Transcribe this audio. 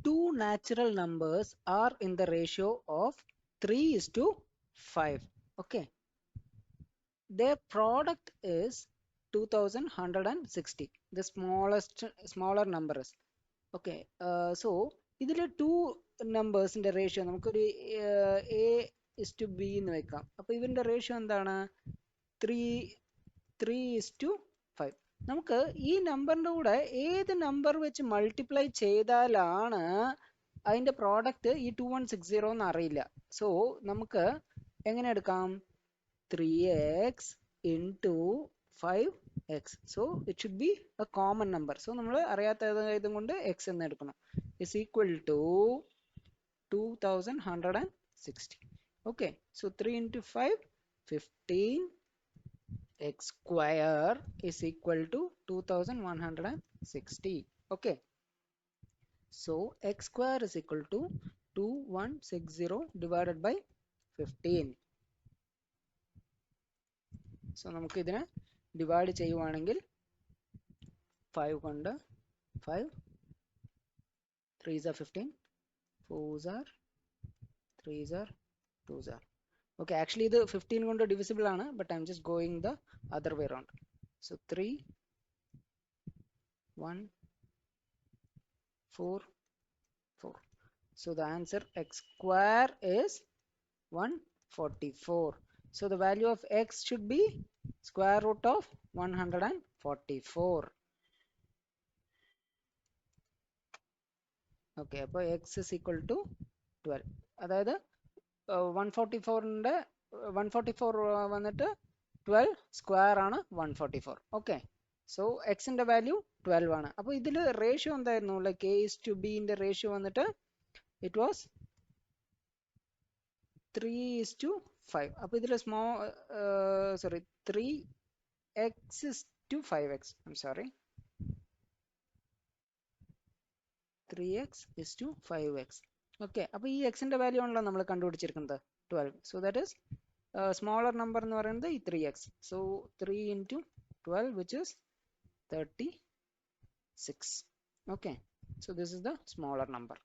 two natural numbers are in the ratio of 3:5. Okay, their product is 2160, the smaller numbers. Okay, so ഇതിൽ to നമ്പേഴ്സിന്റെ ratio നമുക്കൊരു A is to B എന്ന് വെക്കാം. അപ്പോൾ ഇവന്റെ ratio എന്താണ്? 3:5. നമുക്ക് ഈ നമ്പറിന്റെ കൂടെ ഏത് നമ്പർ വെച്ച് മൾട്ടിപ്ലൈ ചെയ്താലാണ് അതിന്റെ പ്രോഡക്റ്റ് ഈ 2160 എന്ന് അറിയില്ല. സോ നമുക്ക് എങ്ങനെ എടുക്കാം? 3x into 5x. So it should be a common number. So നമ്മൾ അറിയാത്തതും കൊണ്ട് x എന്ന് എടുക്കണം. Is equal to 2160. Okay, so 3 into 5, 15. X square is equal to 2160. Okay, so x square is equal to 2160 divided by 15. So നമുക്ക് ഇതിനെ divide ചെയ്യുവാണെങ്കിൽ 5 കൊണ്ട് 5 3s are 15, 4s are 3s are 2s are. Okay, actually ഇത് 15 കൊണ്ട് divisible ആണ്, but I'm just going the other way around. So 3 1 4 4. So the answer x square is 144. So the value of x should be square root of 144. Okay, അപ്പോൾ x is equal to 12. അതായത് 144 വന്നിട്ട് 12 square ആണ് 144. Okay, so എക്സിന്റെ value 12 ആണ്. അപ്പോൾ ഇതിൽ ratio എന്തായിരുന്നു? Like a is to b ന്റെ റേഷ്യോ വന്നിട്ട് ഇറ്റ് വാസ് 3:5. അപ്പോൾ ഇതിൽ 3x is to 5x. I'm sorry, 3x is to 5x. Okay, അപ്പോൾ ഈ എക്സിന്റെ വാല്യൂ ആണല്ലോ നമ്മൾ കണ്ടുപിടിച്ചിരിക്കുന്നത് 12. So that is smaller number എന്ന് പറയുന്നത് ഈ 3x. So 3 into 12 which is 36. Okay, so this is the smaller number.